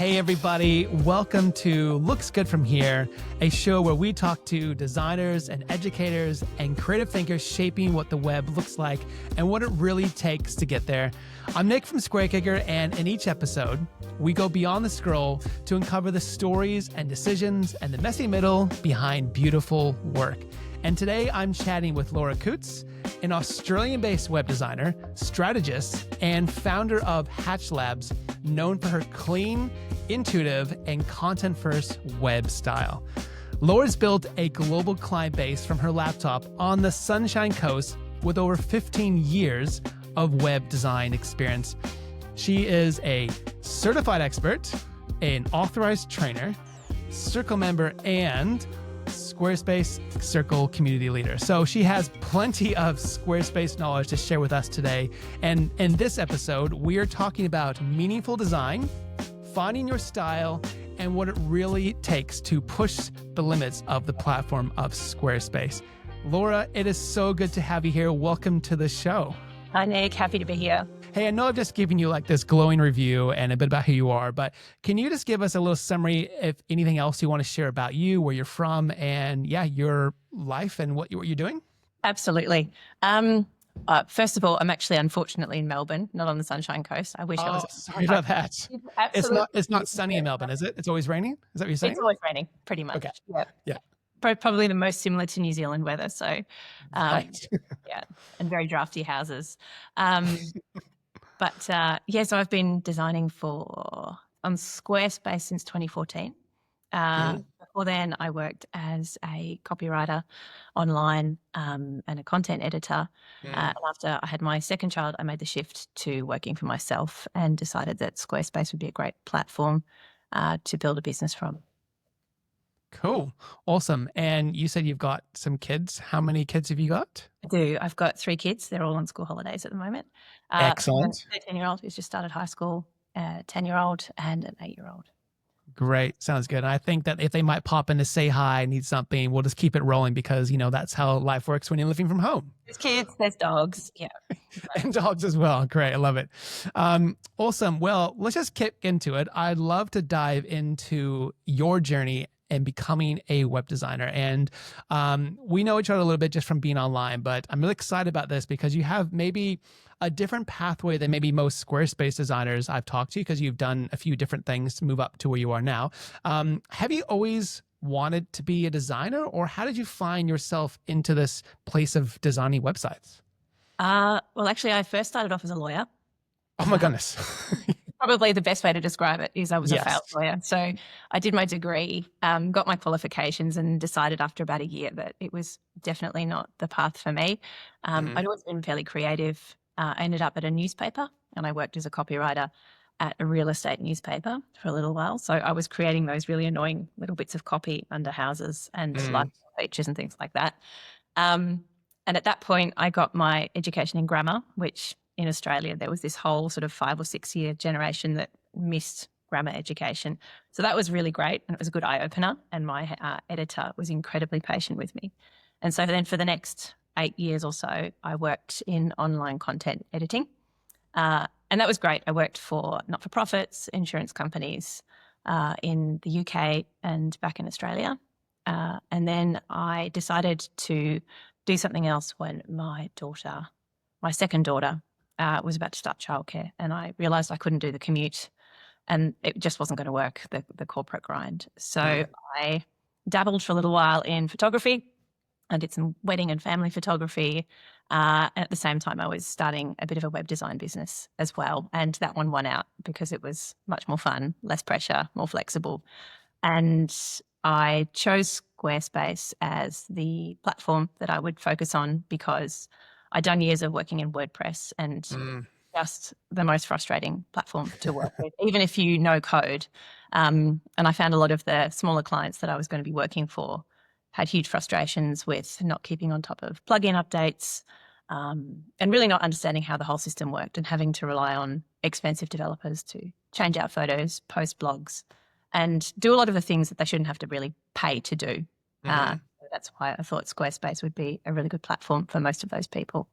Hey everybody, welcome to Looks Good From Here, a show where we talk to designers and educators and creative thinkers shaping what the web looks like and what it really takes to get there. I'm Nick from SquareKicker, and in each episode, we go beyond the scroll to uncover the stories and decisions and the messy middle behind beautiful work. And today I'm chatting with Laura Coutts, an Australian-based web designer, strategist, and founder of Hatch Labs, known for her clean, intuitive, and content-first web style. Laura's built a global client base from her laptop on the Sunshine Coast with over 15 years of web design experience. She is a certified expert, an authorized trainer, Circle member, and Squarespace Circle community leader. So she has plenty of Squarespace knowledge to share with us today. And in this episode, we are talking about meaningful design, finding your style, and what it really takes to push the limits of the platform of Squarespace. Laura, it is so good to have you here. Welcome to the show. Hi, Nick. Happy to be here. Hey, I know I've just given you like this glowing review and a bit about who you are, but can you just give us a little summary, if anything else you want to share about you, where you're from, and your life and what you're doing? Absolutely. First of all, I'm actually unfortunately in Melbourne, not on the Sunshine Coast. I wish I was. Sorry about that. It's not sunny in Melbourne, is it? It's always raining? Is that what you're saying? It's always raining, pretty much. Okay. Yeah. Probably the most similar to New Zealand weather. So, right. yeah, and very drafty houses. So I've been designing on Squarespace since 2014. Before then, I worked as a copywriter online and a content editor. And after I had my second child, I made the shift to working for myself and decided that Squarespace would be a great platform to build a business from. Cool. Awesome. And you said you've got some kids. How many kids have you got? I do. I've got 3 kids. They're all on school holidays at the moment. Excellent. A 13-year-old who's just started high school, a 10-year-old and an 8-year-old. Great. Sounds good. And I think that if they might pop in to say hi, need something, we'll just keep it rolling because, that's how life works when you're living from home. There's kids, there's dogs. Yeah. And dogs as well. Great. I love it. Awesome. Well, let's just kick into it. I'd love to dive into your journey and becoming a web designer. And we know each other a little bit just from being online, but I'm really excited about this because you have maybe a different pathway than maybe most Squarespace designers I've talked to, because you've done a few different things to move up to where you are now. Have you always wanted to be a designer, or how did you find yourself into this place of designing websites? Well, actually, I first started off as a lawyer. Oh my goodness. Probably the best way to describe it is I was a failed lawyer. So I did my degree, got my qualifications, and decided after about a year that it was definitely not the path for me. I'd always been fairly creative. I ended up at a newspaper, and I worked as a copywriter at a real estate newspaper for a little while. So I was creating those really annoying little bits of copy under houses and lifestyle features and things like that. And at that point, I got my education in grammar, which in Australia, there was this whole sort of 5 or 6 year generation that missed grammar education. So that was really great, and it was a good eye opener. And my editor was incredibly patient with me. And so then for the next 8 years or so, I worked in online content editing. And that was great. I worked for not-for-profits, insurance companies in the UK and back in Australia. And then I decided to do something else when my second daughter, was about to start childcare, and I realised I couldn't do the commute, and it just wasn't going to work, the corporate grind. So I dabbled for a little while in photography. I did some wedding and family photography, and at the same time I was starting a bit of a web design business as well, and that one won out because it was much more fun, less pressure, more flexible. And I chose Squarespace as the platform that I would focus on because I'd done years of working in WordPress, and just the most frustrating platform to work with, even if you know code. And I found a lot of the smaller clients that I was going to be working for had huge frustrations with not keeping on top of plugin updates, and really not understanding how the whole system worked, and having to rely on expensive developers to change out photos, post blogs, and do a lot of the things that they shouldn't have to really pay to do. That's why I thought Squarespace would be a really good platform for most of those people.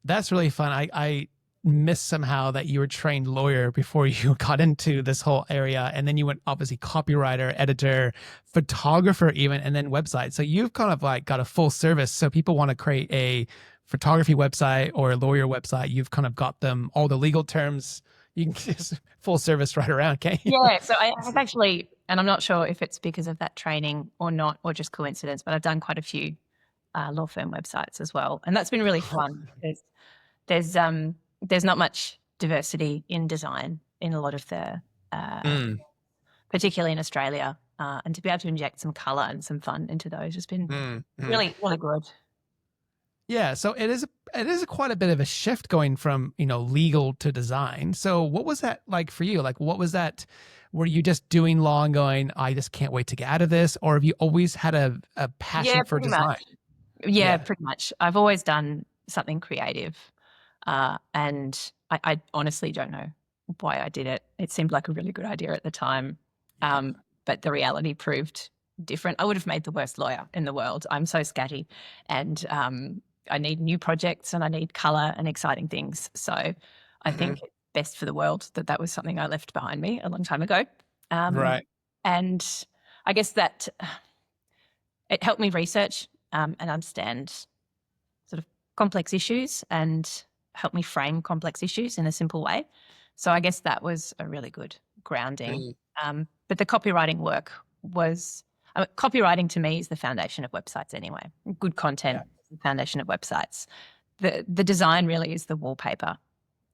That's really fun. I missed somehow that you were a trained lawyer before you got into this whole area. And then you went obviously copywriter, editor, photographer even, and then website. So you've kind of like got a full service. So people want to create a photography website or a lawyer website. You've kind of got them all the legal terms. You can just full service right around, can't you? Yeah. So I've actually, and I'm not sure if it's because of that training or not, or just coincidence, but I've done quite a few law firm websites as well. And that's been really fun because there's not much diversity in design in a lot of the, particularly in Australia. And to be able to inject some color and some fun into those has been really, really good. Yeah, so it is quite a bit of a shift going from, legal to design. So what was that like for you? Like, what was that? Were you just doing law and going, I just can't wait to get out of this? Or have you always had a passion for design? Much. Yeah, pretty much. I've always done something creative. And I honestly don't know why I did it. It seemed like a really good idea at the time. But the reality proved different. I would have made the worst lawyer in the world. I'm so scatty, and I need new projects and I need color and exciting things. So I think it's best for the world that was something I left behind me a long time ago. Right. And I guess that it helped me research and understand sort of complex issues and help me frame complex issues in a simple way. So I guess that was a really good grounding. But the copywriting work was, copywriting to me is the foundation of websites anyway. Good content is the foundation of websites. The design really is the wallpaper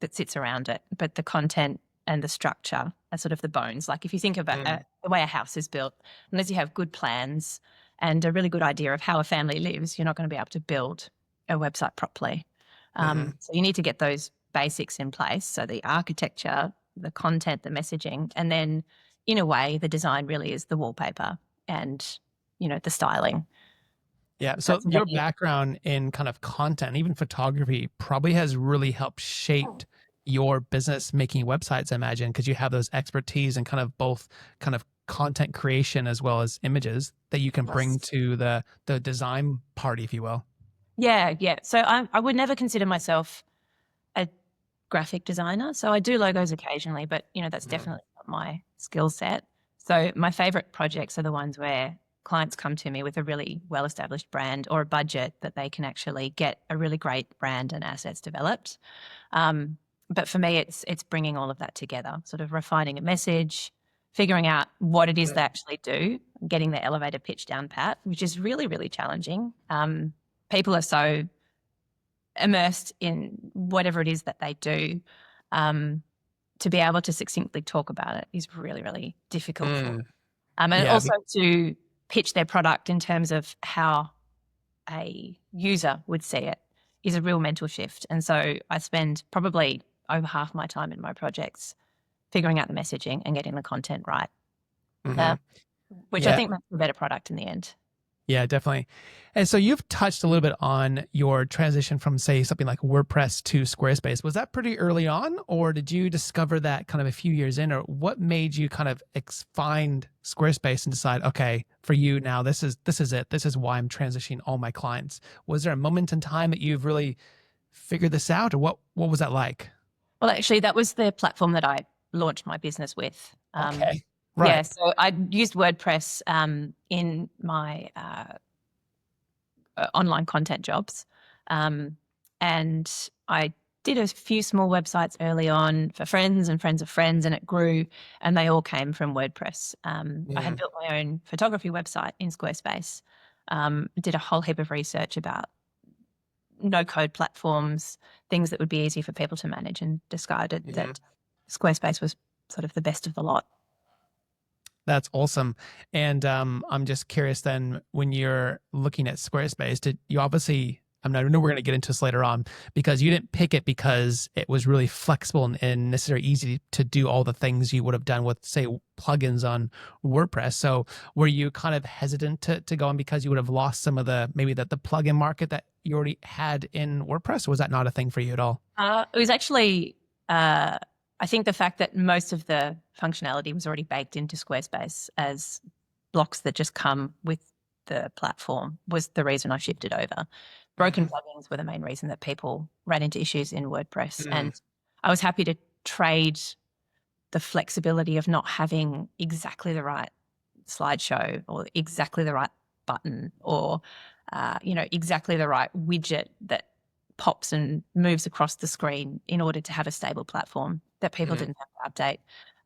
that sits around it, but the content and the structure are sort of the bones. Like if you think about the way a house is built, unless you have good plans and a really good idea of how a family lives, you're not going to be able to build a website properly. So you need to get those basics in place. So the architecture, the content, the messaging, and then in a way, the design really is the wallpaper and, the styling. Yeah. So your background in kind of content, even photography, probably has really helped shape your business making websites, I imagine, because you have those expertise and kind of both kind of content creation as well as images that you can bring to the design party, if you will. Yeah. So I would never consider myself a graphic designer. So I do logos occasionally, but that's definitely not my skill set. So my favorite projects are the ones where clients come to me with a really well-established brand or a budget that they can actually get a really great brand and assets developed. But for me, it's bringing all of that together, sort of refining a message, figuring out what it is they actually do, getting the elevator pitch down pat, which is really, really challenging. People are so immersed in whatever it is that they do, to be able to succinctly talk about it is really, really difficult for them. And also to pitch their product in terms of how a user would see it is a real mental shift. And so I spend probably over half my time in my projects figuring out the messaging and getting the content right, which I think makes a better product in the end. Yeah, definitely. And so you've touched a little bit on your transition from, say, something like WordPress to Squarespace. Was that pretty early on, or did you discover that kind of a few years in, or what made you kind of find Squarespace and decide, okay, for you now, this is it. This is why I'm transitioning all my clients. Was there a moment in time that you've really figured this out, or what was that like? Well, actually, that was the platform that I launched my business with. Okay. Right. Yeah, so I used WordPress in my online content jobs, and I did a few small websites early on for friends and friends of friends, and it grew, and they all came from WordPress. I had built my own photography website in Squarespace, did a whole heap of research about no-code platforms, things that would be easy for people to manage, and decided that Squarespace was sort of the best of the lot. That's awesome. And I'm just curious then, when you're looking at Squarespace, did you obviously, I know we're going to get into this later on, because you didn't pick it because it was really flexible and necessarily easy to do all the things you would have done with, say, plugins on WordPress. So were you kind of hesitant to go on because you would have lost some of maybe the plugin market that you already had in WordPress? Or was that not a thing for you at all? It was actually... I think the fact that most of the functionality was already baked into Squarespace as blocks that just come with the platform was the reason I shifted over. Broken plugins were the main reason that people ran into issues in WordPress. And I was happy to trade the flexibility of not having exactly the right slideshow or exactly the right button or, exactly the right widget that pops and moves across the screen in order to have a stable platform that people didn't have to update.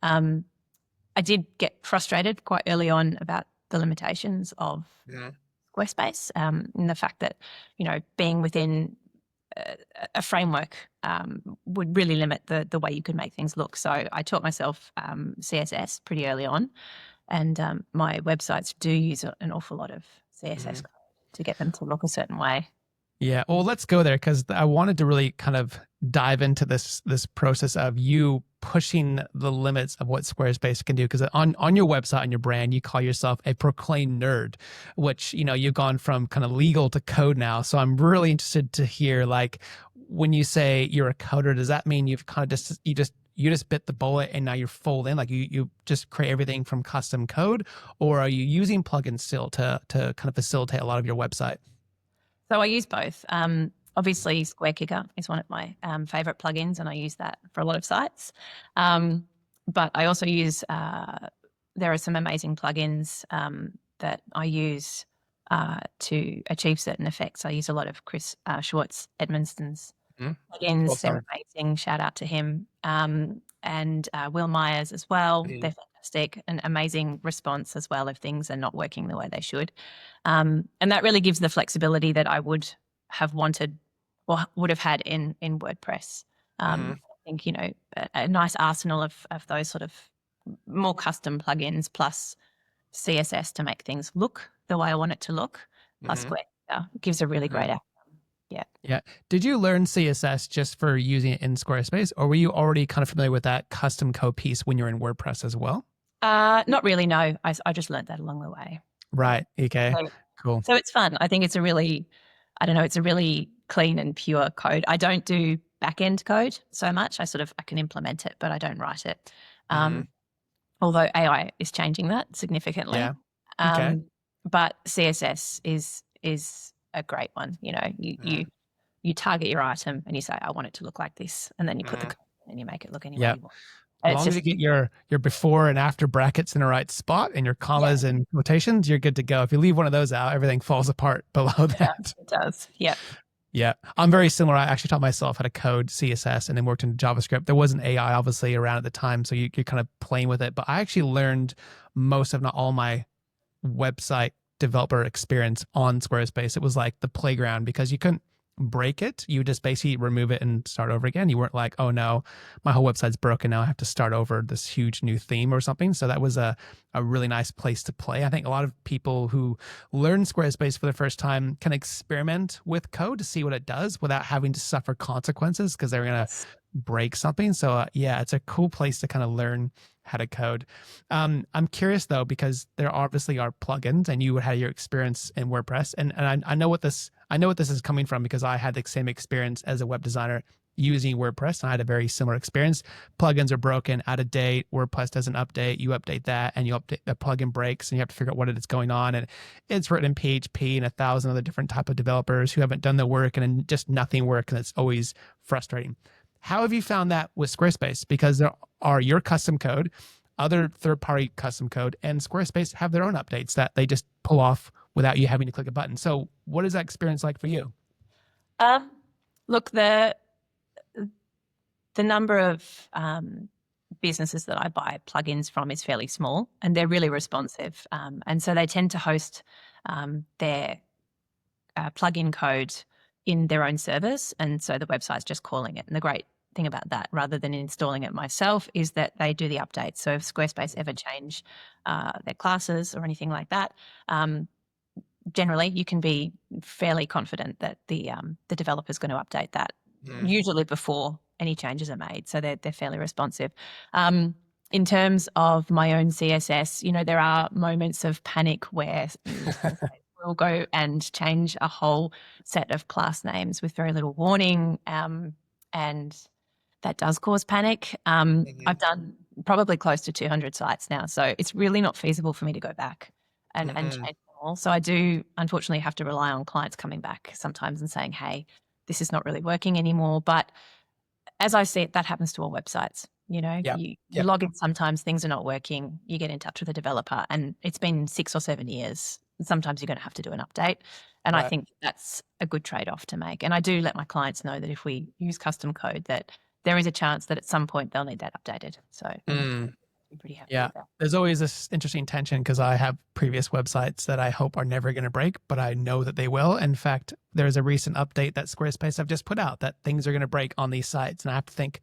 I did get frustrated quite early on about the limitations of Squarespace, and the fact that, being within a framework would really limit the way you could make things look. So I taught myself CSS pretty early on, and my websites do use an awful lot of CSS code to get them to look a certain way. Yeah, well, let's go there because I wanted to really kind of dive into this process of you pushing the limits of what Squarespace can do. Because on your website, on your brand, you call yourself a proclaimed nerd, which, you've gone from kind of legal to code now. So I'm really interested to hear, like, when you say you're a coder, does that mean you've kind of you just bit the bullet and now you're full in, like you just create everything from custom code, or are you using plugins still to kind of facilitate a lot of your website? So I use both. Obviously, SquareKicker is one of my favorite plugins, and I use that for a lot of sites. But I also use, there are some amazing plugins that I use to achieve certain effects. I use a lot of Chris Schwartz Edmonston's plugins. Awesome. They're amazing. Shout out to him. And Will Myers as well. They're fantastic, and amazing response as well if things are not working the way they should. And that really gives the flexibility that I would have wanted or would have had in WordPress. I think, a nice arsenal of those sort of more custom plugins plus CSS to make things look the way I want it to look, plus SquareKicker gives a really great outcome. Yeah. Yeah. Did you learn CSS just for using it in Squarespace, or were you already kind of familiar with that custom code piece when you're in WordPress as well? Not really, no. I just learned that along the way. Right. Okay. Cool. So it's fun. I think it's a really clean and pure code. I don't do back-end code so much. I can implement it, but I don't write it. Although AI is changing that significantly. Yeah. Okay. But CSS is a great one. You target your item and you say, I want it to look like this. And then you put the code in and you make it look any way you want. As long as you get your before and after brackets in the right spot and your commas and quotations, you're good to go. If you leave one of those out, everything falls apart below that. It does. Yeah. Yeah. I'm very similar. I actually taught myself how to code CSS and then worked in JavaScript. There wasn't AI obviously around at the time, so you're kind of playing with it. But I actually learned most, if not all, my website developer experience on Squarespace. It was like the playground because you couldn't break it. You just basically remove it and start over again. You weren't like, oh no, my whole website's broken. Now I have to start over this huge new theme or something. So that was a really nice place to play. I think a lot of people who learn Squarespace for the first time can experiment with code to see what it does without having to suffer consequences because they're going to break something. So it's a cool place to kind of learn how to code. I'm curious though, because there obviously are plugins and you had your experience in WordPress. And I know what this is coming from because I had the same experience as a web designer using WordPress. And I had a very similar experience. Plugins are broken, out of date. WordPress doesn't update. You update that and you update the plugin breaks and you have to figure out what it is going on. And it's written in PHP and 1,000 other different type of developers who haven't done the work and just nothing works. And it's always frustrating. How have you found that with Squarespace? Because there are your custom code, other third-party custom code, and Squarespace have their own updates that they just pull off without you having to click a button. So what is that experience like for you? Look, the number of businesses that I buy plugins from is fairly small and they're really responsive. And so they tend to host their plugin code in their own servers. And so the website's just calling it. And the great thing about that, rather than installing it myself, is that they do the updates. So if Squarespace ever change their classes or anything like that, generally you can be fairly confident that the developer is going to update that usually before any changes are made. So they're fairly responsive. In terms of my own CSS, there are moments of panic where we'll go and change a whole set of class names with very little warning, and that does cause panic. I've done probably close to 200 sites now, so it's really not feasible for me to go back and change them all. So I do unfortunately have to rely on clients coming back sometimes and saying, hey, this is not really working anymore. But as I see it, that happens to all websites. Yeah. You Yeah. log in, sometimes things are not working. You get in touch with a developer and it's been 6 or 7 years. Sometimes you're going to have to do an update. And I Right. think that's a good trade-off to make. And I do let my clients know that if we use custom code, that there is a chance that at some point they'll need that updated. So I'm pretty happy Yeah. with that. There's always this interesting tension because I have previous websites that I hope are never going to break, but I know that they will. In fact, there's a recent update that Squarespace have just put out that things are going to break on these sites. And I have to think,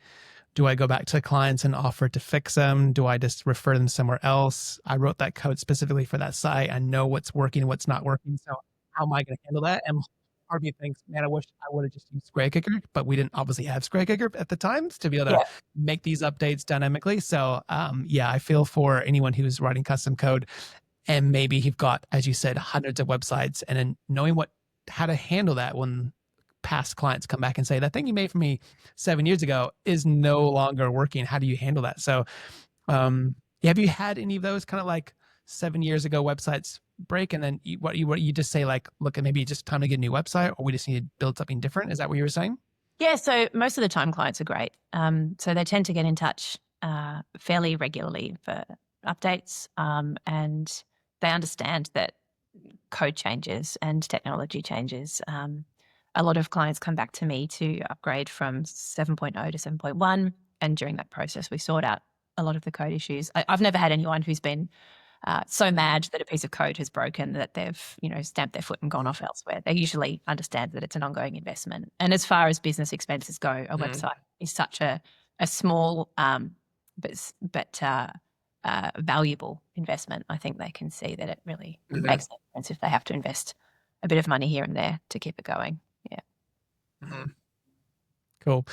do I go back to clients and offer to fix them? Do I just refer them somewhere else? I wrote that code specifically for that site. I know what's working and what's not working. So how am I going to handle that? And part of me thinks, man, I wish I would have just used SquareKicker, but we didn't obviously have SquareKicker at the time to be able to make these updates dynamically. So yeah, I feel for anyone who's writing custom code and maybe you've got, as you said, hundreds of websites and then knowing how to handle that when past clients come back and say, that thing you made for me 7 years ago is no longer working. How do you handle that? So have you had any of those kind of like 7 years ago websites break and then you just say like, look, maybe just time to get a new website or we just need to build something different? Is that what you were saying? Yeah, so most of the time clients are great. So they tend to get in touch fairly regularly for updates, and they understand that code changes and technology changes. A lot of clients come back to me to upgrade from 7.0 to 7.1, and during that process we sort out a lot of the code issues. I've never had anyone who's been so mad that a piece of code has broken that they've, stamped their foot and gone off elsewhere. They usually understand that it's an ongoing investment. And as far as business expenses go, a website is such a small but valuable investment. I think they can see that it really makes a difference if they have to invest a bit of money here and there to keep it going. Yeah. Cool.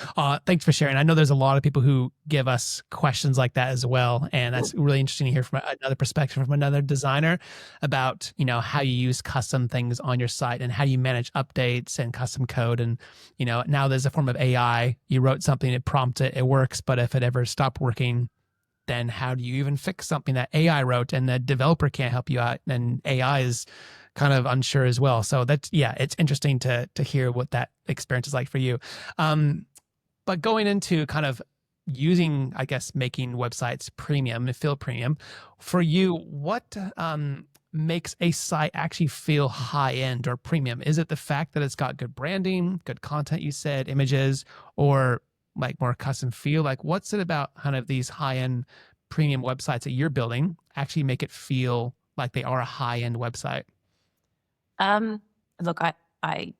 Thanks for sharing. I know there's a lot of people who give us questions like that as well. And that's really interesting to hear from another perspective from another designer about, how you use custom things on your site and how you manage updates and custom code. And, now there's a form of AI. You wrote something, it prompted, it works. But if it ever stopped working, then how do you even fix something that AI wrote and the developer can't help you out? And AI is kind of unsure as well. So it's interesting to hear what that experience is like for you. But going into kind of using, I guess, making websites premium and feel premium for you, what makes a site actually feel high end or premium? Is it the fact that it's got good branding, good content, you said, images, or like more custom feel? Like what's it about kind of these high end premium websites that you're building actually make it feel like they are a high end website? Look, I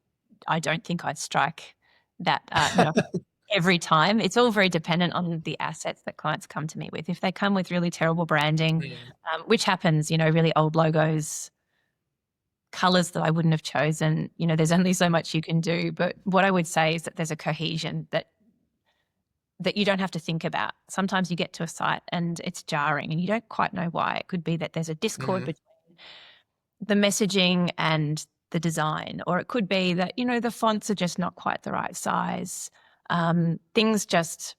don't think I'd strike that every time. It's all very dependent on the assets that clients come to me with. If they come with really terrible branding, which happens, really old logos, colors that I wouldn't have chosen, there's only so much you can do. But what I would say is that there's a cohesion that you don't have to think about. Sometimes you get to a site and it's jarring and you don't quite know why. It could be that there's a discord between the messaging and the design, or it could be that, the fonts are just not quite the right size. Things just,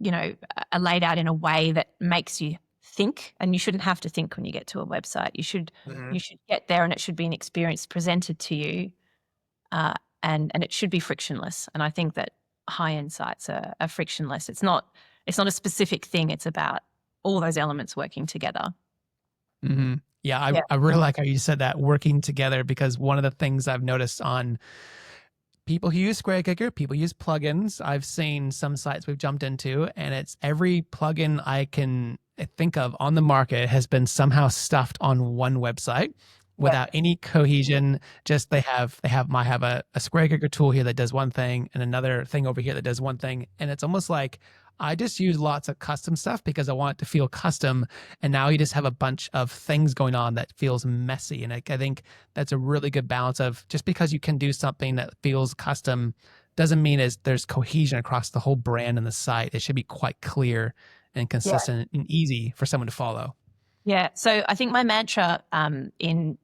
are laid out in a way that makes you think, and you shouldn't have to think when you get to a website. You should get there and it should be an experience presented to you, and it should be frictionless. And I think that high-end sites are frictionless. It's not a specific thing. It's about all those elements working together. Yeah, I really like how you said that, working together, because one of the things I've noticed on people who use SquareKicker, people use plugins. I've seen some sites we've jumped into, and it's every plugin I can think of on the market has been somehow stuffed on one website without any cohesion. Just they have a SquareKicker tool here that does one thing and another thing over here that does one thing. And it's almost like I just use lots of custom stuff because I want it to feel custom. And now you just have a bunch of things going on that feels messy. And I think that's a really good balance of, just because you can do something that feels custom doesn't mean there's cohesion across the whole brand and the site. It should be quite clear and consistent and easy for someone to follow. Yeah. So I think my mantra in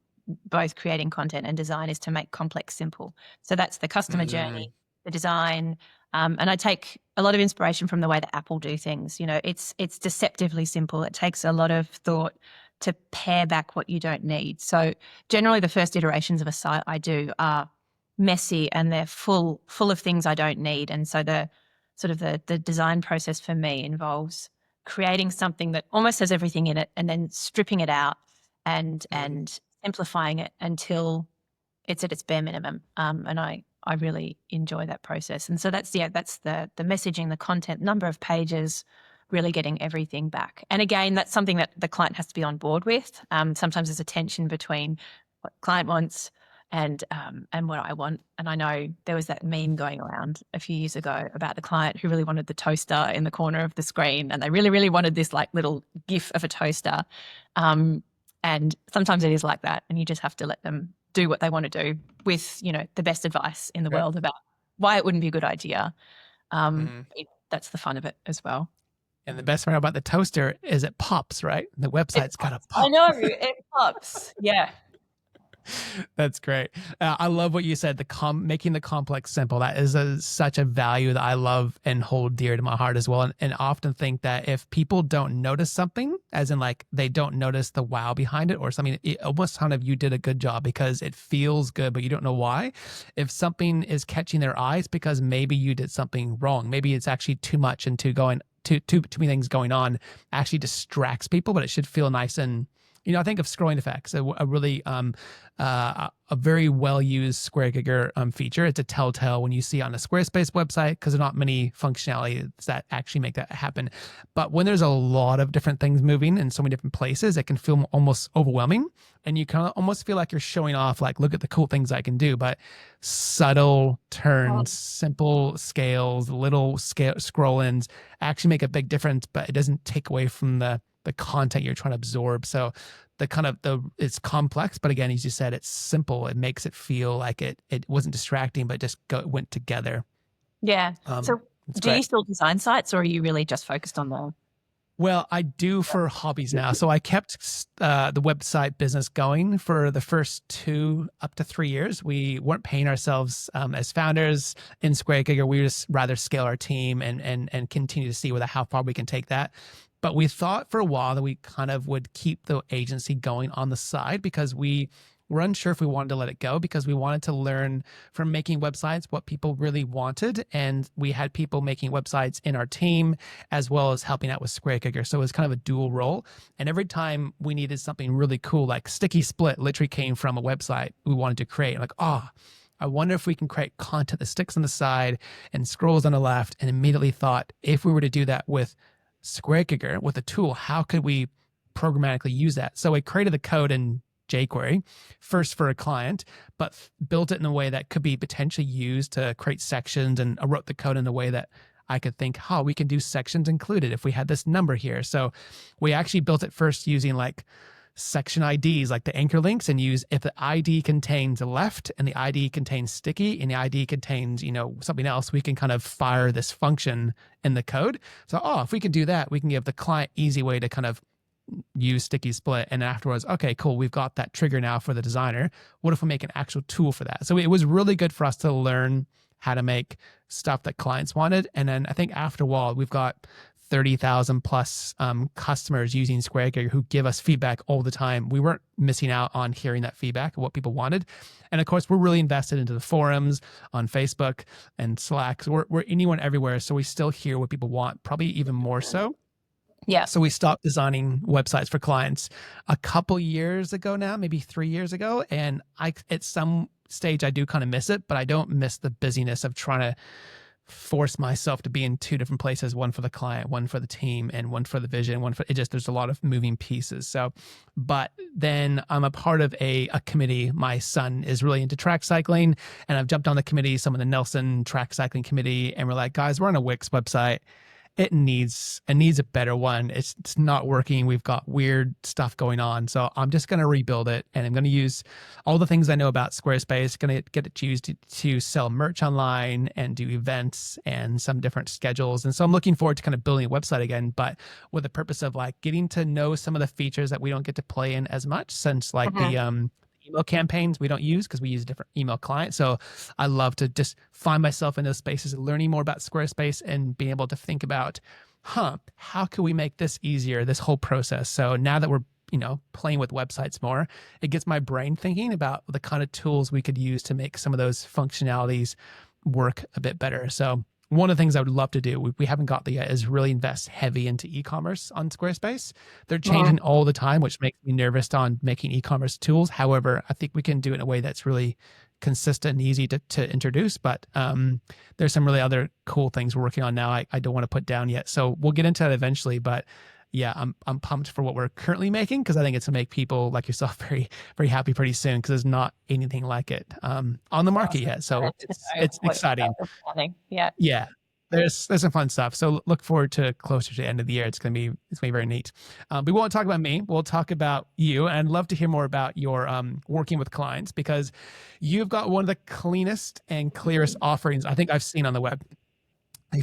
both creating content and design is to make complex simple. So that's the customer journey, the design, and I take a lot of inspiration from the way that Apple do things. It's deceptively simple. It takes a lot of thought to pare back what you don't need. So generally the first iterations of a site I do are messy and they're full of things I don't need. And so the sort of the design process for me involves creating something that almost has everything in it and then stripping it out and simplifying it until it's at its bare minimum. And I really enjoy that process. And so that's the messaging, the content, number of pages, really getting everything back. And again, that's something that the client has to be on board with. Sometimes there's a tension between what the client wants and what I want. And I know there was that meme going around a few years ago about the client who really wanted the toaster in the corner of the screen, and they really, really wanted this like little GIF of a toaster. And sometimes it is like that, and you just have to let them do what they want to do with, the best advice in the world about why it wouldn't be a good idea. That's the fun of it as well. And the best part about the toaster is it pops, right? The website's got to pop. I know, it pops. Yeah. That's great. I love what you said, making the complex simple. That is such a value that I love and hold dear to my heart as well. And often think that if people don't notice something, as in like they don't notice the wow behind it or something, it almost kind of you did a good job because it feels good, but you don't know why. If something is catching their eyes because maybe you did something wrong, maybe it's actually too much and too many things going on, actually distracts people, but it should feel nice and I think of scrolling effects, a really a very well-used SquareKicker feature. It's a telltale when you see it on a Squarespace website because there are not many functionalities that actually make that happen. But when there's a lot of different things moving in so many different places, it can feel almost overwhelming. And you kind of almost feel like you're showing off, like, look at the cool things I can do. But subtle turns, simple scales, little scroll-ins actually make a big difference, but it doesn't take away from the content you're trying to absorb. So it's complex, but again, as you said, it's simple. It makes it feel like it wasn't distracting, but just went together. Yeah. So do you still design sites, or are you really just focused on the? Well, I do for hobbies now. So I kept the website business going for the first 2 up to 3 years. We weren't paying ourselves as founders in SquareKicker. We just rather scale our team and continue to see how far we can take that. But we thought for a while that we kind of would keep the agency going on the side because we were unsure if we wanted to let it go, because we wanted to learn from making websites what people really wanted. And we had people making websites in our team as well as helping out with SquareKicker. So it was kind of a dual role. And every time we needed something really cool, like Sticky Split literally came from a website we wanted to create. Like, I wonder if we can create content that sticks on the side and scrolls on the left, and immediately thought, if we were to do that with SquareKicker, with a tool, how could we programmatically use that? So I created the code in jQuery first for a client, but built it in a way that could be potentially used to create sections. And I wrote the code in a way that I could think, we can do sections included if we had this number here. So we actually built it first using like section IDs, like the anchor links, and use if the ID contains a left and the ID contains sticky and the ID contains, something else, we can kind of fire this function in the code. So, if we can do that, we can give the client easy way to kind of use Sticky Split. And afterwards, okay, cool, we've got that trigger now for the designer. What if we make an actual tool for that? So it was really good for us to learn how to make stuff that clients wanted. And then I think after a while, we've got 30,000 plus customers using SquareKicker who give us feedback all the time. We weren't missing out on hearing that feedback of what people wanted. And of course, we're really invested into the forums on Facebook and Slack. So we're anyone everywhere. So we still hear what people want, probably even more so. Yeah. So we stopped designing websites for clients a couple years ago now, maybe 3 years ago. And at some stage, I do kind of miss it, but I don't miss the busyness of trying to force myself to be in 2 different places, one for the client, one for the team, and one for the vision, there's a lot of moving pieces. So, but then I'm a part of a committee. My son is really into track cycling, and I've jumped on the committee, some of the Nelson track cycling committee, and we're like, guys, we're on a Wix website. It needs a better one. It's not working. We've got weird stuff going on. So I'm just going to rebuild it, and I'm going to use all the things I know about Squarespace, going to get it used to sell merch online and do events and some different schedules. And so I'm looking forward to kind of building a website again, but with the purpose of like getting to know some of the features that we don't get to play in as much, since like the email campaigns we don't use because we use a different email client. So I love to just find myself in those spaces, learning more about Squarespace and being able to think about, how can we make this easier, this whole process? So now that we're, playing with websites more, it gets my brain thinking about the kind of tools we could use to make some of those functionalities work a bit better. So one of the things I would love to do, we haven't got there yet, is really invest heavy into e-commerce on Squarespace. They're changing all the time, which makes me nervous on making e-commerce tools. However, I think we can do it in a way that's really consistent and easy to introduce. But there's some really other cool things we're working on now I don't want to put down yet. So we'll get into that eventually. But yeah, I'm pumped for what we're currently making, because I think it's gonna make people like yourself very, very happy pretty soon, because there's not anything like it on the market yet. So it's exciting. Yeah. Yeah. There's some fun stuff. So look forward to closer to the end of the year. It's gonna be very neat. We won't talk about me. We'll talk about you. And I'd love to hear more about your working with clients, because you've got one of the cleanest and clearest offerings I think I've seen on the web.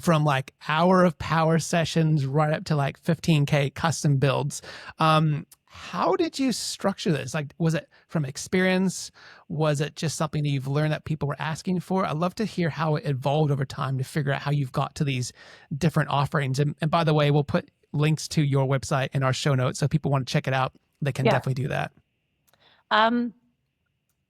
From like hour of power sessions right up to like 15K custom builds. How did you structure this? Like, was it from experience? Was it just something that you've learned that people were asking for? I'd love to hear how it evolved over time to figure out how you've got to these different offerings. And by the way, we'll put links to your website in our show notes. So if people want to check it out, they can definitely do that.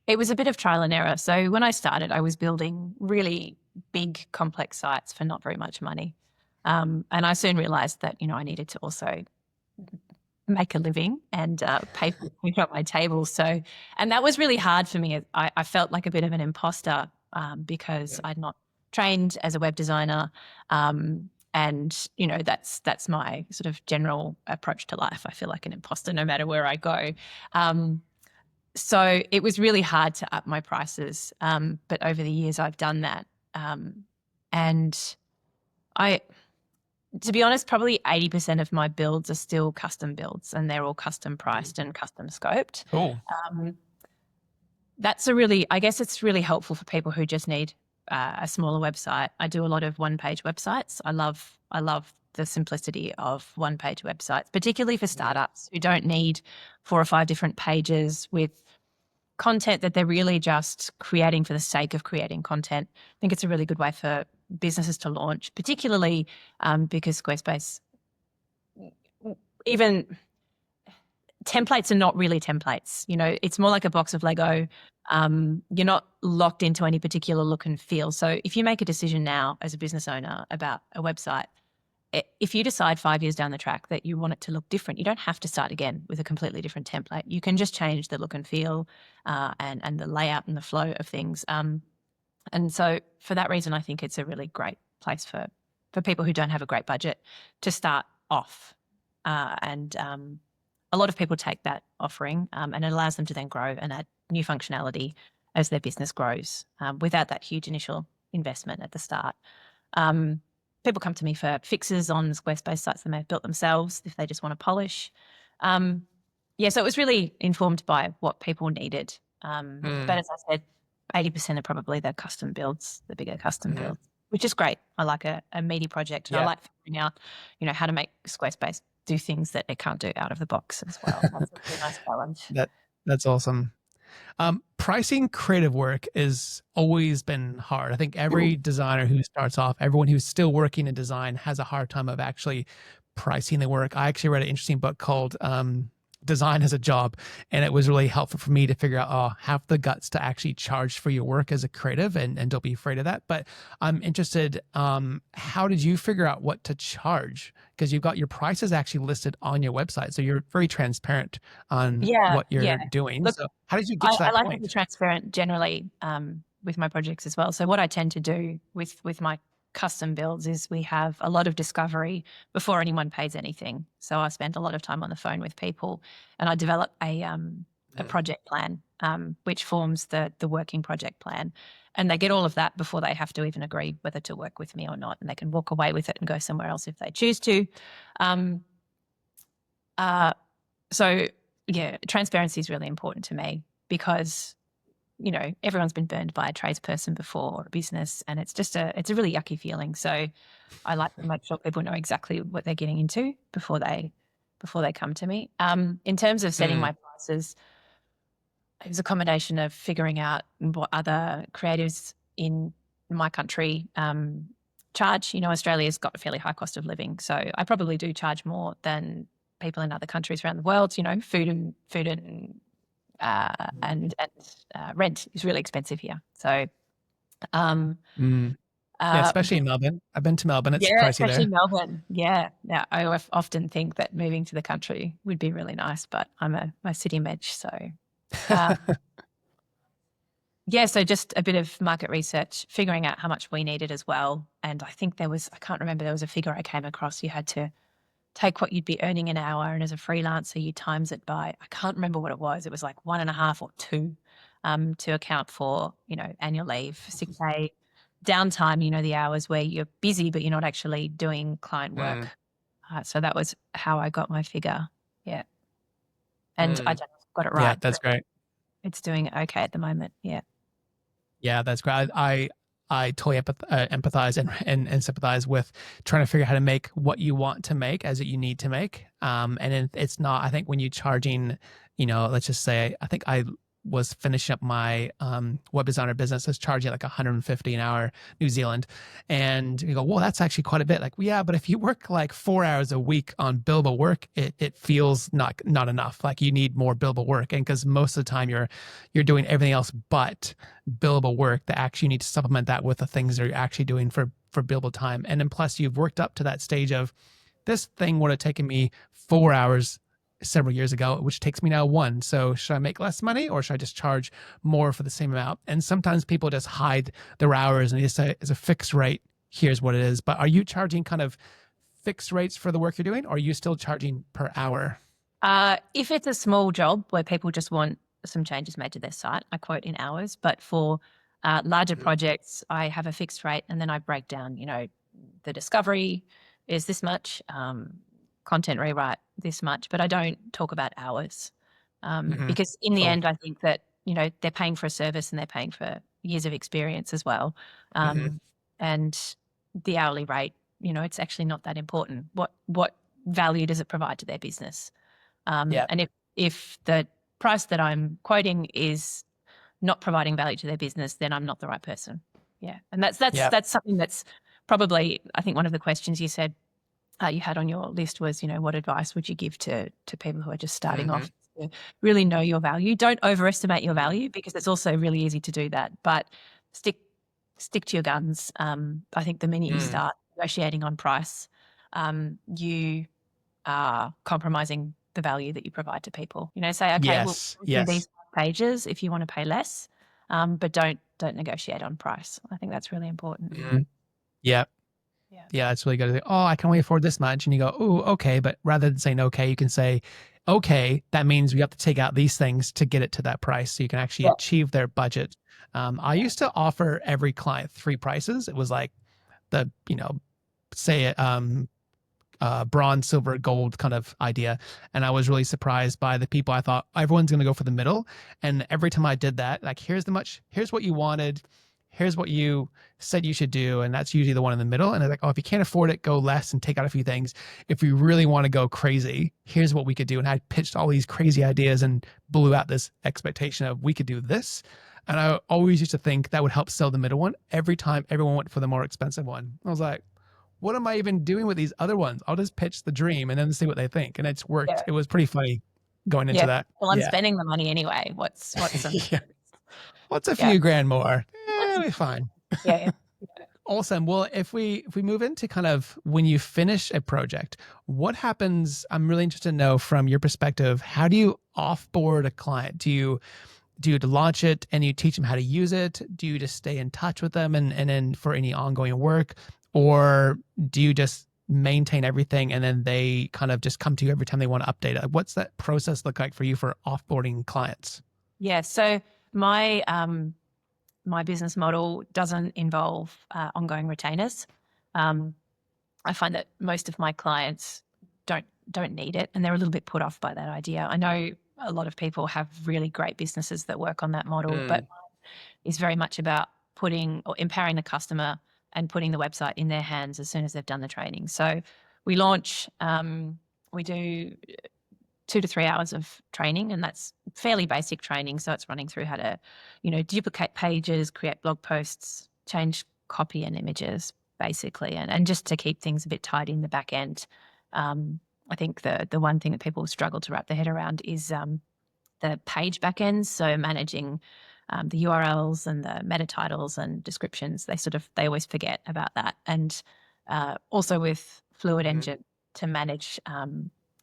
It was a bit of trial and error. So when I started, I was building really big, complex sites for not very much money. And I soon realized that, I needed to also make a living and pay for food at my table. So, and that was really hard for me. I felt like a bit of an imposter because I'd not trained as a web designer. And, that's my sort of general approach to life. I feel like an imposter no matter where I go. So it was really hard to up my prices. But over the years, I've done that. And to be honest, probably 80% of my builds are still custom builds, and they're all custom priced and custom scoped. Cool. I guess it's really helpful for people who just need a smaller website. I do a lot of one-page websites. I love the simplicity of one-page websites, particularly for startups who don't need 4 or 5 different pages with content that they're really just creating for the sake of creating content. I think it's a really good way for businesses to launch, particularly because Squarespace, even templates are not really templates. It's more like a box of Lego. You're not locked into any particular look and feel. So if you make a decision now as a business owner about a website, if you decide 5 years down the track that you want it to look different, you don't have to start again with a completely different template. You can just change the look and feel and the layout and the flow of things. And so for that reason, I think it's a really great place for people who don't have a great budget to start off. And a lot of people take that offering and it allows them to then grow and add new functionality as their business grows without that huge initial investment at the start. People come to me for fixes on Squarespace sites they may have built themselves if they just want to polish. So it was really informed by what people needed. But as I said, 80% are probably the custom builds, the bigger custom builds, which is great. I like a meaty project, and I like figuring out, how to make Squarespace do things that it can't do out of the box as well. That's a really nice challenge. That's awesome. Pricing creative work has always been hard. I think every designer who starts off, everyone who's still working in design has a hard time of actually pricing the work. I actually read an interesting book called Design as a Job, and it was really helpful for me to figure out, have the guts to actually charge for your work as a creative and don't be afraid of that. But I'm interested, how did you figure out what to charge? Because you've got your prices actually listed on your website. So you're very transparent on what you're doing. Look, so how did you get to that point? I like point? to be transparent generally with my projects as well. So what I tend to do with my custom builds is we have a lot of discovery before anyone pays anything. So I spend a lot of time on the phone with people, and I develop a project plan, which forms the working project plan. And they get all of that before they have to even agree whether to work with me or not. And they can walk away with it and go somewhere else if they choose to. Transparency is really important to me because everyone's been burned by a tradesperson before or a business, and it's a really yucky feeling. So I like to make sure people know exactly what they're getting into before they come to me. In terms of setting my prices, it was a combination of figuring out what other creatives in my country charge. Australia's got a fairly high cost of living, so I probably do charge more than people in other countries around the world. Food and rent is really expensive here. So, Yeah, especially in Melbourne. I've been to Melbourne. It's Yeah, pricey especially there. Melbourne. Yeah. Yeah. Often think that moving to the country would be really nice, but I'm a city midge. So, um, yeah, so just a bit of market research, figuring out how much we needed as well. And I think I can't remember, there was a figure I came across. You had to take what you'd be earning an hour, and as a freelancer, you times it by, I can't remember what it was. It was like 1.5 or 2 to account for, annual leave, sick pay, downtime, the hours where you're busy, but you're not actually doing client Mm, work. So that was how I got my figure. Yeah. And I mm. don't know if I got it Yeah, right, that's but great. it's doing okay at the moment. Yeah. Yeah, that's great. I totally empathize and sympathize with trying to figure out how to make what you want to make as you need to make. It's not. I think when you charging, let's just say, I think I was finishing up my web designer business. I was charging like 150 an hour New Zealand, and you go, well, that's actually quite a bit. Like, well, yeah, but if you work like 4 hours a week on billable work, it feels not enough. Like you need more billable work, and because most of the time you're doing everything else but billable work, that actually you need to supplement that with the things that you're actually doing for billable time. And then plus you've worked up to that stage of this thing would have taken me 4 hours several years ago, which takes me now one. So should I make less money or should I just charge more for the same amount? And sometimes people just hide their hours and they just say it's a fixed rate. Here's what it is. But are you charging kind of fixed rates for the work you're doing, or are you still charging per hour? If it's a small job where people just want some changes made to their site, I quote in hours. But for larger projects, I have a fixed rate, and then I break down, the discovery is this much, content rewrite this much, but I don't talk about hours Mm-hmm. because in the Cool. end, I think that, they're paying for a service and they're paying for years of experience as well. Mm-hmm. And the hourly rate, it's actually not that important. What value does it provide to their business? Yeah. And if the price that I'm quoting is not providing value to their business, then I'm not the right person. Yeah, and Yeah. that's something that's probably, I think one of the questions you said you had on your list was, what advice would you give to people who are just starting Mm-hmm. off? To really know your value. Don't overestimate your value, because it's also really easy to do that. But stick to your guns. I think the minute you Mm. start negotiating on price, you are compromising the value that you provide to people. Say, okay, we'll Yes. do Yes. these pages if you want to pay less, but don't negotiate on price. I think that's really important. Mm-hmm. Yeah. Yeah. Yeah, it's really good. Oh, I can only afford this much. And you go, oh, okay. But rather than saying okay, you can say, okay, that means we have to take out these things to get it to that price. So you can actually Yeah. achieve their budget. I used to offer every client 3 prices. It was like the, say bronze, silver, gold kind of idea. And I was really surprised by the people. I thought everyone's going to go for the middle. And every time I did that, like, here's what you wanted. Here's what you said you should do. And that's usually the one in the middle. And it's like, oh, if you can't afford it, go less and take out a few things. If we really want to go crazy, here's what we could do. And I pitched all these crazy ideas and blew out this expectation of we could do this. And I always used to think that would help sell the middle one. Every time everyone went for the more expensive one, I was like, what am I even doing with these other ones? I'll just pitch the dream and then see what they think. And it's worked. Yeah. It was pretty funny going into Yeah. that. Well, I'm Yeah. spending the money anyway. What's some? Yeah. What's a Yeah. few grand more? What's, It'll be fine. yeah. Awesome. Well, if we move into kind of when you finish a project, what happens? I'm really interested to know from your perspective, how do you offboard a client? Do you launch it and you teach them how to use it? Do you just stay in touch with them and then for any ongoing work? Or do you just maintain everything and then they kind of just come to you every time they want to update it? What's that process look like for you for offboarding clients? Yeah. So my my business model doesn't involve ongoing retainers. I find that most of my clients don't need it, and they're a little bit put off by that idea. I know a lot of people have really great businesses that work on that model, but is very much about putting or empowering the customer and putting the website in their hands as soon as they've done the training. So we launch, we do 2 to 3 hours of training, and that's fairly basic training. So it's running through how to, duplicate pages, create blog posts, change copy and images, basically, and just to keep things a bit tidy in the back end. I think the one thing that people struggle to wrap their head around is the page backends. So managing the URLs and the meta titles and descriptions. They always forget about that. And also with Fluid Engine to manage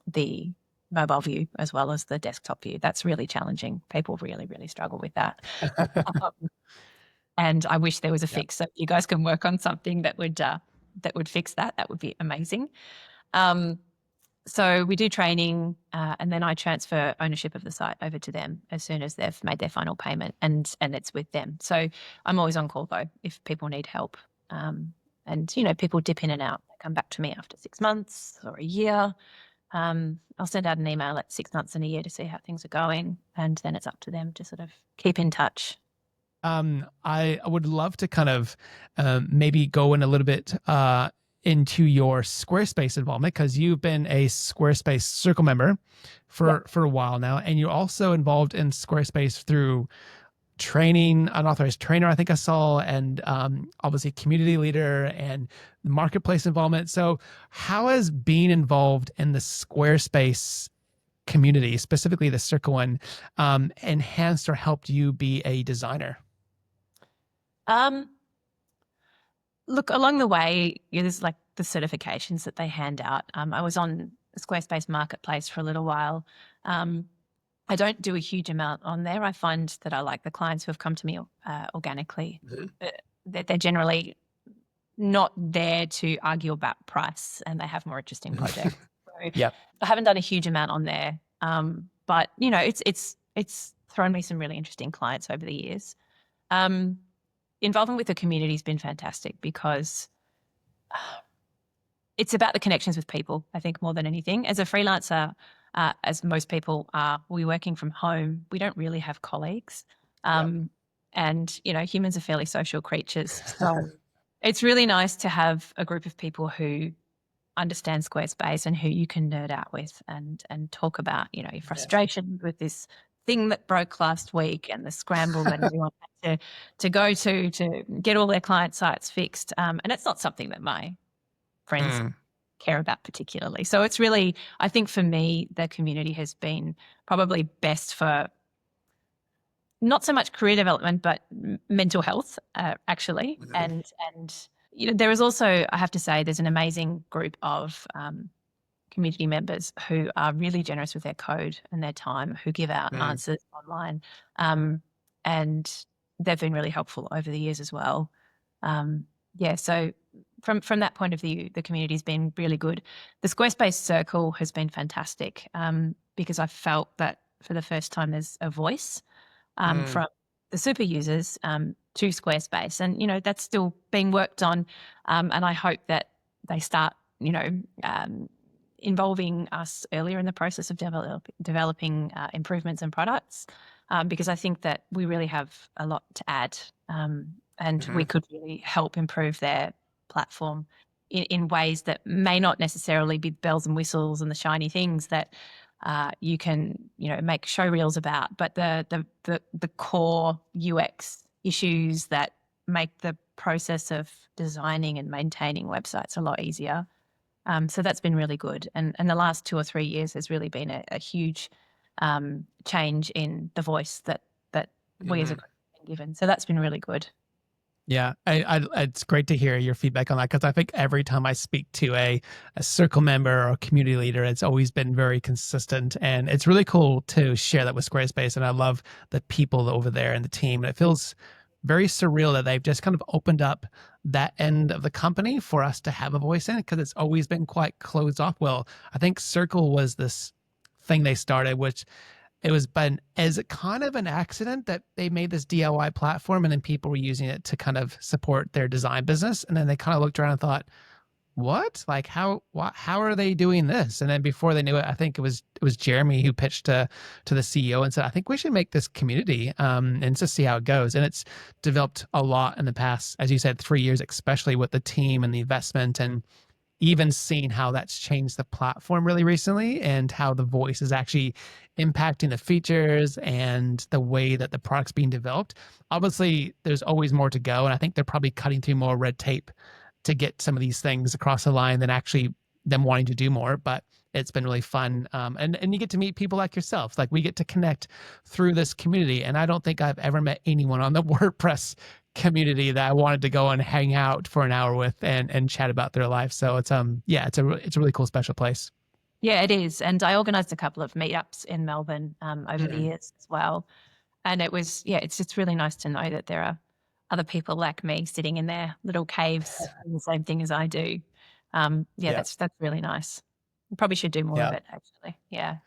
the mobile view as well as the desktop view. That's really challenging. People really, really struggle with that. And I wish there was a fix. So if you guys can work on something that would fix that, that would be amazing. So we do training, and then I transfer ownership of the site over to them as soon as they've made their final payment, and it's with them. So I'm always on call though if people need help. And people dip in and out. They come back to me after 6 months or a year. I'll send out an email at 6 months and a year to see how things are going, and then it's up to them to sort of keep in touch. I would love to kind of maybe go in a little bit into your Squarespace involvement, because you've been a Squarespace Circle member for a while now, and you're also involved in Squarespace through training, unauthorized trainer, I think I saw, and obviously community leader and marketplace involvement. So how has being involved in the Squarespace community, specifically the Circle one, enhanced or helped you be a designer? Look, along the way, there's like the certifications that they hand out. I was on the Squarespace Marketplace for a little while. I don't do a huge amount on there. I find that I like the clients who have come to me organically. They're generally not there to argue about price, and they have more interesting projects. So I haven't done a huge amount on there, but it's thrown me some really interesting clients over the years. Involvement with the community has been fantastic because it's about the connections with people, I think, more than anything. As a freelancer, as most people are, we're working from home. We don't really have colleagues. And, humans are fairly social creatures. So it's really nice to have a group of people who understand Squarespace and who you can nerd out with and talk about, your frustration with this thing that broke last week and the scramble that everyone had to go to get all their client sites fixed. And it's not something that my friends care about particularly. So it's really, I think for me, the community has been probably best for not so much career development, but mental health, actually. And there is also, I have to say, there's an amazing group of community members who are really generous with their code and their time, who give out answers online. And they've been really helpful over the years as well. So from that point of view, the community has been really good. The Squarespace Circle has been fantastic because I felt that for the first time there's a voice from the super users to Squarespace. And, that's still being worked on. And I hope that they start, involving us earlier in the process of developing improvements and products, because I think that we really have a lot to add, and we could really help improve their platform in ways that may not necessarily be bells and whistles and the shiny things that you can, make show reels about, but the core UX issues that make the process of designing and maintaining websites a lot easier. So that's been really good. And the last 2 or 3 years has really been a huge change in the voice that we as a group have been given. So that's been really good. Yeah, it's great to hear your feedback on that, because I think every time I speak to a Circle member or a community leader, it's always been very consistent. And it's really cool to share that with Squarespace. And I love the people over there and the team. And it feels very surreal that they've just kind of opened up that end of the company for us to have a voice in, because it's always been quite closed off. Well, I think Circle was this thing they started, which it was been as kind of an accident that they made this DIY platform, and then people were using it to kind of support their design business. And then they kind of looked around and thought, what? Like, how are they doing this? And then before they knew it, I think it was Jeremy who pitched to the CEO and said, I think we should make this community and just see how it goes. And it's developed a lot in the past, as you said, 3 years, especially with the team and the investment, and even seeing how that's changed the platform really recently, and how the voice is actually impacting the features and the way that the product's being developed. Obviously, there's always more to go. And I think they're probably cutting through more red tape to get some of these things across the line than actually them wanting to do more, but it's been really fun. And you get to meet people like yourself. Like we get to connect through this community. And I don't think I've ever met anyone on the WordPress community that I wanted to go and hang out for an hour with and chat about their life. So it's it's a really cool special place. Yeah, it is. And I organized a couple of meetups in Melbourne over the years as well. And it was, it's just really nice to know that there are other people like me sitting in their little caves doing the same thing as I do. That's really nice. You probably should do more of it, actually. Yeah.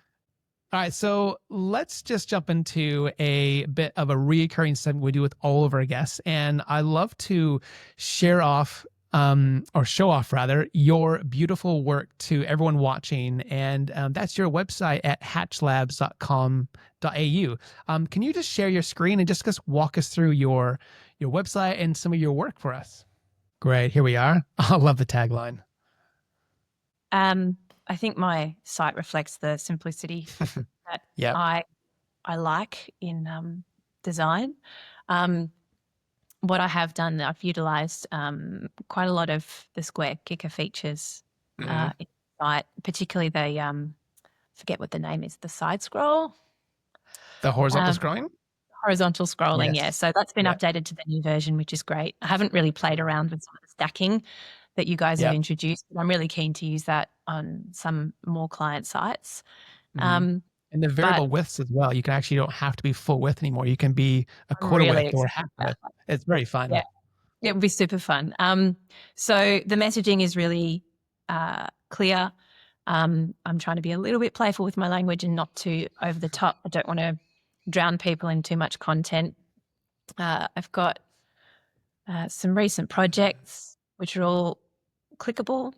All right, so let's just jump into a bit of a recurring segment we do with all of our guests. And I love to share off or show off rather, your beautiful work to everyone watching. And that's your website at hatchlabs.com.au. Can you just share your screen and just walk us through your website and some of your work for us? Great, here we are. I love the tagline. I think my site reflects the simplicity that I like in design. What I have done, I've utilized quite a lot of the SquareKicker features in the site, particularly the, forget what the name is, the side scroll. The horizontal scrolling? Horizontal scrolling, yes. So that's been updated to the new version, which is great. I haven't really played around with some of the stacking that you guys have introduced, but I'm really keen to use that on some more client sites. And the variable widths as well. You can actually don't have to be full width anymore. You can be a quarter width or half width. It's very fun. Yeah, it would be super fun. So the messaging is really clear. I'm trying to be a little bit playful with my language and not too over the top. I don't want to drown people in too much content. I've got some recent projects which are all clickable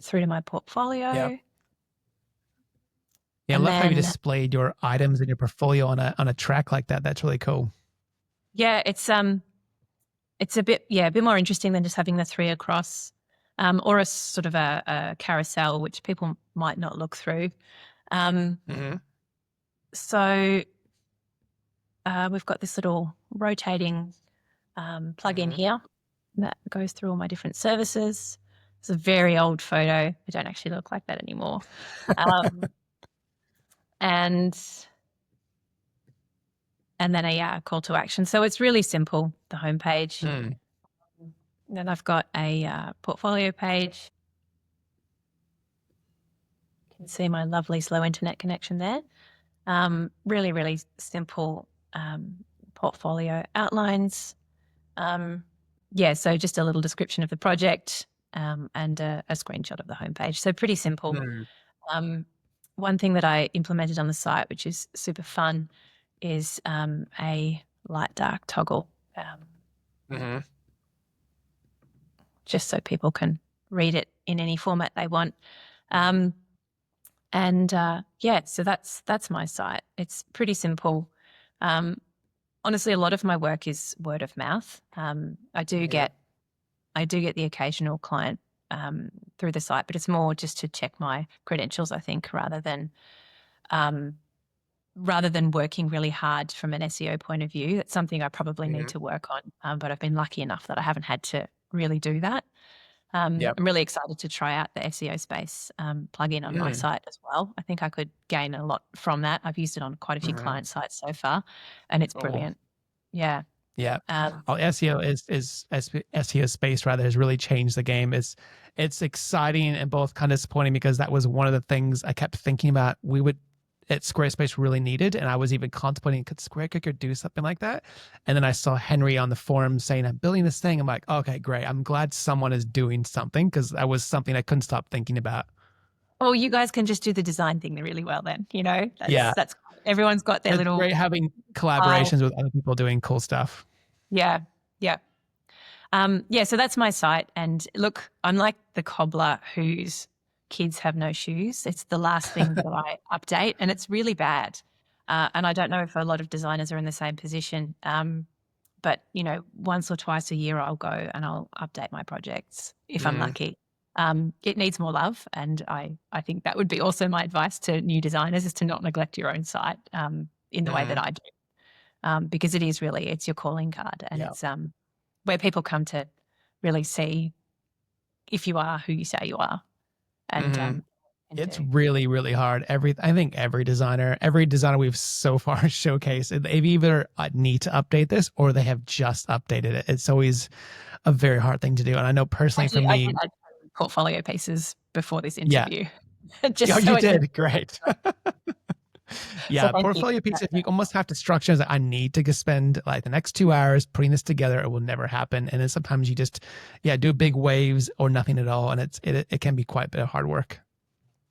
through to my portfolio. Yeah, I love how you displayed your items in your portfolio on a track like that. That's really cool. Yeah, it's a bit more interesting than just having the three across, or a sort of a carousel which people might not look through. So we've got this little rotating plug-in here that goes through all my different services. It's a very old photo. I don't actually look like that anymore. And then a call to action. So it's really simple, the homepage. Then I've got a portfolio page. You can see my lovely slow internet connection there. Really, really simple portfolio outlines. So just a little description of the project and a screenshot of the homepage. So pretty simple. One thing that I implemented on the site, which is super fun, is a light-dark toggle, just so people can read it in any format they want. So that's my site. It's pretty simple. Honestly, a lot of my work is word of mouth. I do get the occasional client through the site, but it's more just to check my credentials, I think, rather than working really hard from an SEO point of view. That's something I probably need to work on, but I've been lucky enough that I haven't had to really do that. I'm really excited to try out the SEO Space plugin on my site as well. I think I could gain a lot from that. I've used it on quite a few client sites so far, and it's brilliant. Yeah. Yeah. SEO is SEO Space rather has really changed the game. It's exciting and both kind of disappointing because that was one of the things I kept thinking about at Squarespace really needed. And I was even contemplating, could SquareKicker do something like that? And then I saw Henry on the forum saying, I'm building this thing. I'm like, okay, great. I'm glad someone is doing something because that was something I couldn't stop thinking about. Oh, you guys can just do the design thing really well then, that's everyone's got their little. It's great having collaborations with other people doing cool stuff. Yeah. So that's my site. And look, I'm like the cobbler whose kids have no shoes. It's the last thing that I update, and it's really bad. And I don't know if a lot of designers are in the same position. But once or twice a year I'll go and I'll update my projects if I'm lucky. It needs more love, and I think that would be also my advice to new designers, is to not neglect your own site in the way that I do, because it's your calling card, and it's where people come to really see if you are who you say you are. and can It's do. really, really hard. I think every designer we've so far showcased, they've either need to update this or they have just updated it. It's always a very hard thing to do. And I know personally for I me, did add portfolio pieces before this yeah. interview, Oh, just so you it didn't. did. Great. So Yeah. thank you. Portfolio pieces, you almost have to structure as I need to spend like the next 2 hours putting this together. It will never happen. And then sometimes you just, do big waves or nothing at all. And it can be quite a bit of hard work.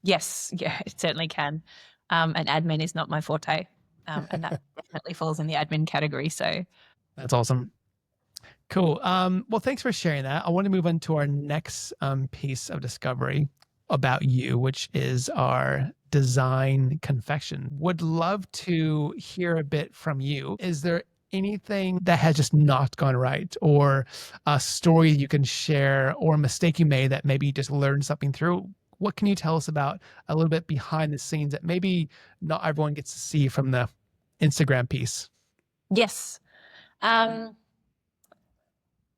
Yes, yeah, it certainly can. And admin is not my forte, and that definitely falls in the admin category. So That's awesome. Cool. Well, thanks for sharing that. I want to move on to our next piece of discovery about you, which is our design confession. Would love to hear a bit from you. Is there anything that has just not gone right, or a story you can share, or a mistake you made that maybe you just learned something through? What can you tell us about a little bit behind the scenes that maybe not everyone gets to see from the Instagram piece? yes.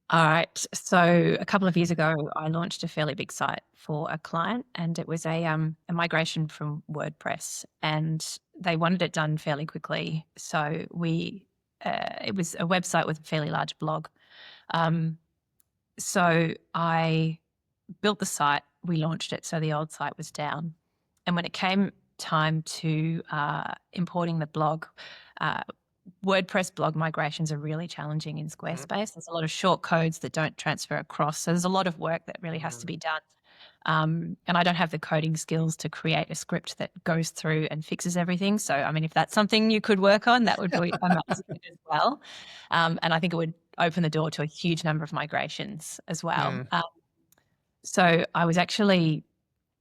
All right. So a couple of years ago, I launched a fairly big site for a client, and it was a migration from WordPress, and they wanted it done fairly quickly. So it was a website with a fairly large blog. Um, so I built the site, we launched it, so the old site was down, and when it came time to importing the blog. WordPress blog migrations are really challenging in Squarespace. There's a lot of short codes that don't transfer across. So there's a lot of work that really has to be done. And I don't have the coding skills to create a script that goes through and fixes everything. So, I mean, if that's something you could work on, that would be amazing as well. And I think it would open the door to a huge number of migrations as well. So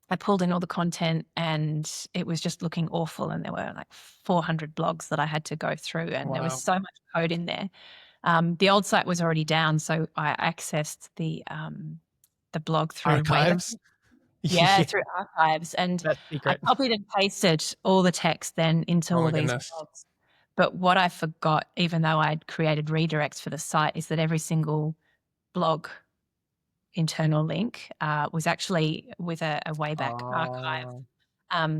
I pulled in all the content and it was just looking awful. And there were like 400 blogs that I had to go through, and there was so much code in there. The old site was already down, so I accessed the blog through Archives? through archives, and That's I secret. copied and pasted all the text then into all these blogs. But what I forgot, even though I'd created redirects for the site, is that every single blog internal link was actually with a wayback archive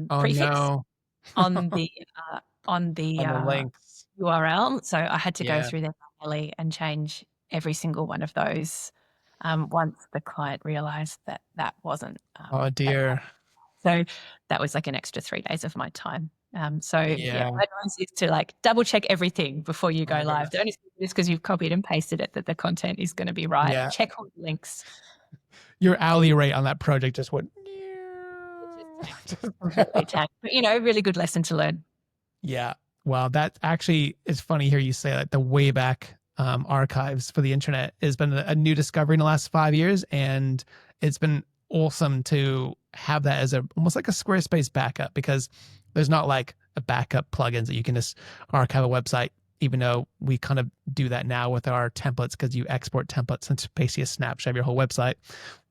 prefix on the on the links. URL. So I had to go through there manually and change every single one of those once the client realized that that wasn't. Oh dear. So that was like an extra 3 days of my time. My advice is to like double check everything before you go live. Don't assume just because you've copied and pasted it that the content is going to be right. Yeah. Check all the links. Your hourly rate on that project just went. Completely tanked. But really good lesson to learn. Yeah. Wow. That actually is funny here you say that the Wayback archives for the internet has been a new discovery in the last 5 years. And it's been awesome to have that as almost like a Squarespace backup, because there's not like a backup plugins that you can just archive a website, even though we kind of do that now with our templates, because you export templates into basically a snapshot of your whole website.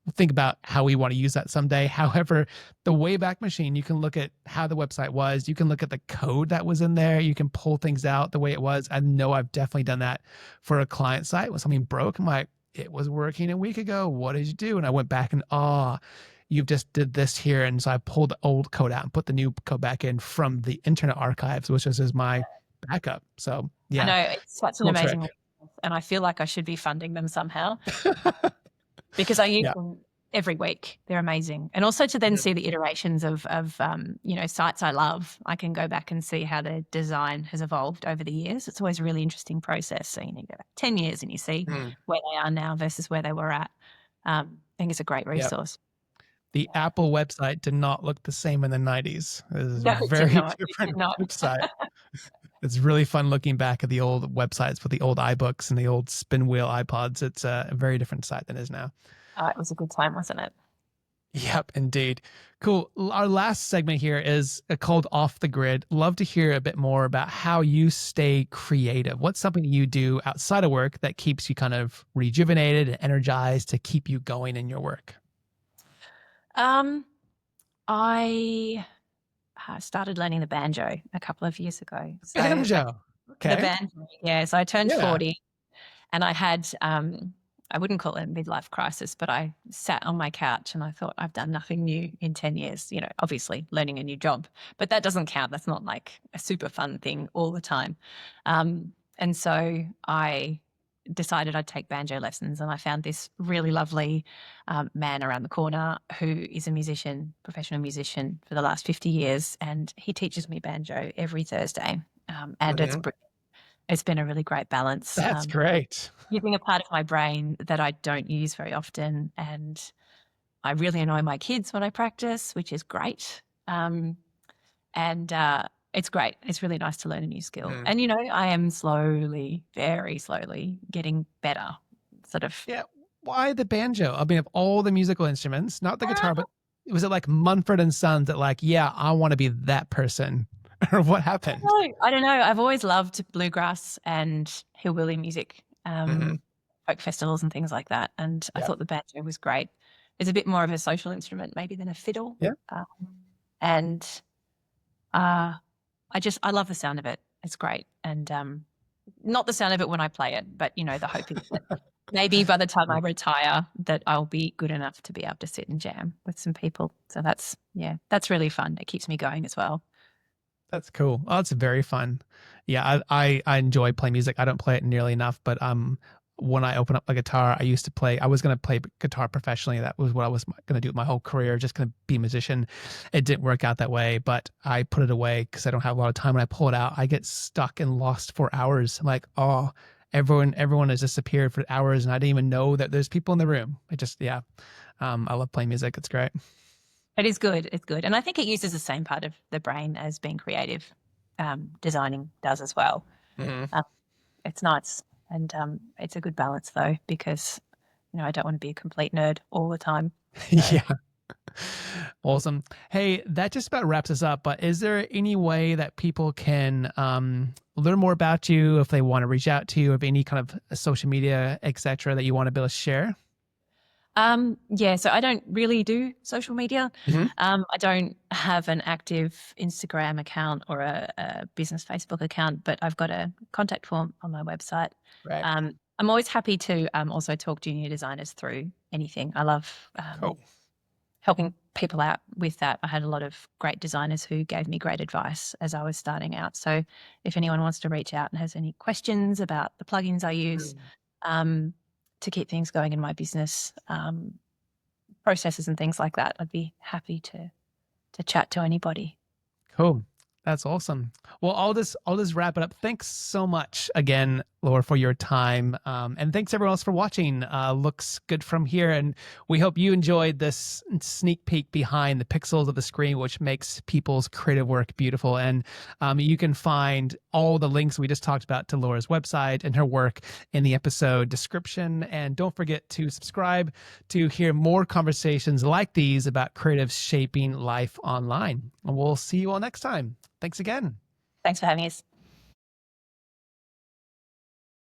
We'll think about how we want to use that someday. However, the Wayback Machine, you can look at how the website was. You can look at the code that was in there. You can pull things out the way it was. I know I've definitely done that for a client site when something broke. I'm like, it was working a week ago. What did you do? And I went back and, you've just did this here. And so I pulled the old code out and put the new code back in from the Internet Archives, which is my backup. So yeah. I know, it's such an amazing resource, and I feel like I should be funding them somehow because I use them every week. They're amazing. And also to then see the iterations of sites I love. I can go back and see how the design has evolved over the years. It's always a really interesting process. So you go back 10 years and you see where they are now versus where they were at. I think it's a great resource. The Apple website did not look the same in the 90s. It was a very different website. It's really fun looking back at the old websites with the old iBooks and the old spin wheel iPods. It's a very different site than it is now. It was a good time, wasn't it? Yep, indeed. Cool. Our last segment here is called Off the Grid. Love to hear a bit more about how you stay creative. What's something you do outside of work that keeps you kind of rejuvenated and energized to keep you going in your work? I started learning the banjo a couple of years ago. So banjo? Okay. The banjo, yeah. So I turned 40 and I had I wouldn't call it a midlife crisis, but I sat on my couch and I thought, I've done nothing new in 10 years, obviously learning a new job, but that doesn't count. That's not like a super fun thing all the time. And so I decided I'd take banjo lessons, and I found this really lovely man around the corner who is a musician, professional musician for the last 50 years. And he teaches me banjo every Thursday. And it's been a really great balance. That's great. Using a part of my brain that I don't use very often. And I really annoy my kids when I practice, which is great. It's great. It's really nice to learn a new skill. And, I am slowly, very slowly getting better, sort of. Yeah. Why the banjo? I mean, of all the musical instruments, not the guitar, but was it like Mumford and Sons that like, yeah, I want to be that person? Or what happened? I don't know. I've always loved bluegrass and hillbilly music, folk festivals and things like that. And I thought the banjo was great. It's a bit more of a social instrument maybe than a fiddle. Yeah. I love the sound of it. It's great. And not the sound of it when I play it, but, the hope is that maybe by the time I retire that I'll be good enough to be able to sit and jam with some people. So that's really fun. It keeps me going as well. That's cool. Oh, it's very fun. Yeah, I enjoy playing music. I don't play it nearly enough, but when I open up a guitar, I was going to play guitar professionally. That was what I was going to do my whole career, just going to be a musician. It didn't work out that way, but I put it away because I don't have a lot of time. When I pull it out, I get stuck and lost for hours. I'm like, oh, everyone has disappeared for hours and I didn't even know that there's people in the room. I love playing music. It's great. It is good. It's good. And I think it uses the same part of the brain as being creative. Designing does as well. It's nice. And it's a good balance though, because, I don't want to be a complete nerd all the time. Yeah. Awesome. Hey, that just about wraps us up, but is there any way that people can learn more about you if they want to reach out to you, or any kind of social media, et cetera, that you want to be able to share? So I don't really do social media. I don't have an active Instagram account or a business Facebook account, but I've got a contact form on my website. Right. I'm always happy to also talk junior designers through anything. I love helping people out with that. I had a lot of great designers who gave me great advice as I was starting out. So if anyone wants to reach out and has any questions about the plugins I use, to keep things going in my business, processes and things like that, I'd be happy to chat to anybody. Cool. That's awesome. Well, I'll just wrap it up. Thanks so much again, Laura, for your time. And thanks everyone else for watching. Looks good from here. And we hope you enjoyed this sneak peek behind the pixels of the screen, which makes people's creative work beautiful. And you can find all the links we just talked about to Laura's website and her work in the episode description. And don't forget to subscribe to hear more conversations like these about creatives shaping life online. And we'll see you all next time. Thanks again. Thanks for having us.